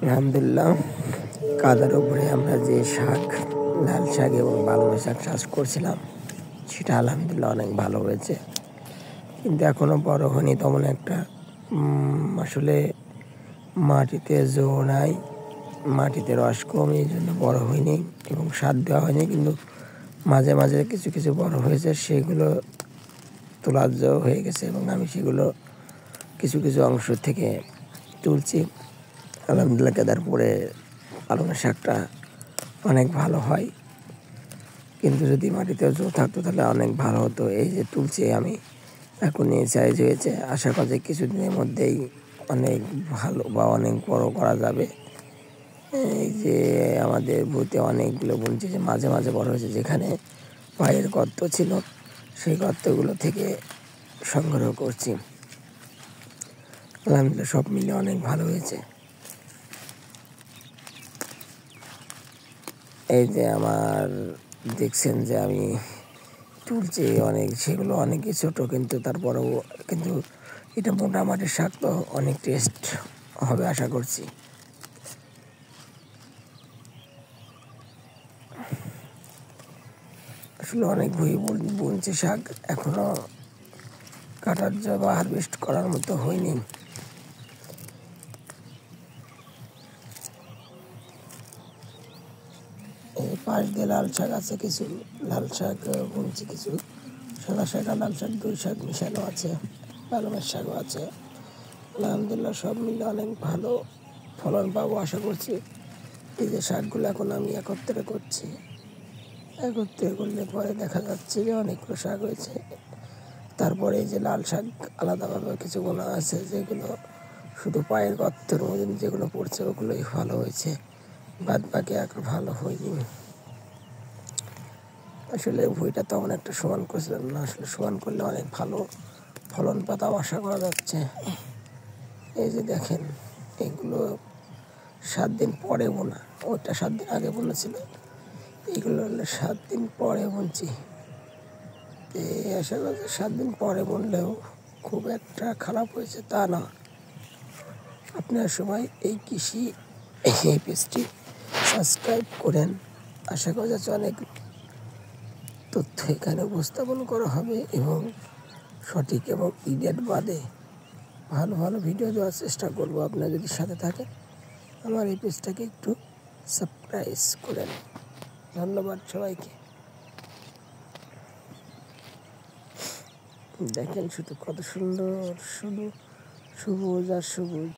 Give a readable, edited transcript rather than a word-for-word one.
আলহামদুলিল্লাহ, কাদার উপরে আমরা যে শাক, লাল শাক এবং পালং শাক চাষ করছিলাম সেটা আলহামদুলিল্লাহ অনেক ভালো হয়েছে, কিন্তু এখনও বড় হয়নি তেমন একটা। আসলে মাটিতে জো নাই, মাটিতে রস কম, এই জন্য বড় হয়নি এবং সার দেওয়া হয়নি, কিন্তু মাঝে মাঝে কিছু কিছু বড় হয়েছে, সেগুলো তোলার জো হয়ে গেছে এবং আমি সেগুলো কিছু কিছু অংশ থেকে তুলছি। আলহামদুলিল্লাহ, কাদার পরে পালং শাকটা অনেক ভালো হয়, কিন্তু যদি মাটিতে জো থাকতো তাহলে অনেক ভালো হতো। এই যে তুলছি আমি, এখনই সাইজ হয়েছে, আশা করি কিছুদিনের মধ্যেই অনেক ভালো বা অনেক বড় করা যাবে। এই যে আমাদের ভূতে অনেকগুলো বুনছি যে মাঝে মাঝে বড় হয়েছে, যেখানে পায়ের গর্ত ছিল সেই গর্তগুলো থেকে সংগ্রহ করছি। আলহামদুলিল্লাহ, সব মিলে অনেক ভালো হয়েছে। এই যে আমার দেখছেন যে আমি তুলছি অনেক, সেগুলো অনেকই ছোটো, কিন্তু তারপরেও কিন্তু এটা মোটামুটি শাক, তো অনেক টেস্ট হবে আশা করছি। আসলে অনেক বুনছি শাক, এখনো কাটার বা হারভেস্ট করার মতো হয়নি। এই পাশ দিয়ে লাল শাক আছে, কিছু লাল শাক বুনছি, কিছু সাদা শাক আর লাল শাক, দুই শাক মিশানো আছে, পালংয়ের শাকও আছে। আলহামদুলিল্লাহ, সব মিলে অনেক ভালো ফলন পাবো আশা করছি। এই যে শাকগুলো এখন আমি একত্রে করছি, একত্রে করলে পরে দেখা যাচ্ছে যে অনেকগুলো শাক হয়েছে। তারপরে এই যে লাল শাক আলাদাভাবে কিছু গোনা আছে, যেগুলো শুধু পায়ের গর্তের মধ্যে যেগুলো পড়ছে ওগুলোই ভালো হয়েছে, বাদ বাকি আর ভালো হয়নি। আসলে ভুঁইটা তেমন একটা সমান করছিলাম না, আসলে সমান করলে অনেক ভালো ফলন পাতাম আশা করা যাচ্ছে। এই যে দেখেন, এগুলো 7 দিন পরে বোনা, ওটা 7 দিন আগে বোনা ছিল, এইগুলো হলো 7 দিন পরে বুনছি। আশা করছি 7 দিন পরে বুনলেও খুব একটা খারাপ হয়েছে তা না। আপনার সবাই এই কৃষি এই পেজটি সাবস্ক্রাইব করেন, আশা করা যাচ্ছে অনেক তথ্য এখানে উপস্থাপন করা হবে এবং সঠিক এবং ইডিয়েট বাদে ভালো ভালো ভিডিও দেওয়ার চেষ্টা করব। আপনারা যদি সাথে থাকেন, আমার এই পেজটাকে একটু সাবস্ক্রাইব করেন। ধন্যবাদ সবাইকে। দেখেন শুধু কত সুন্দর, শুধু সবুজ আর সবুজ।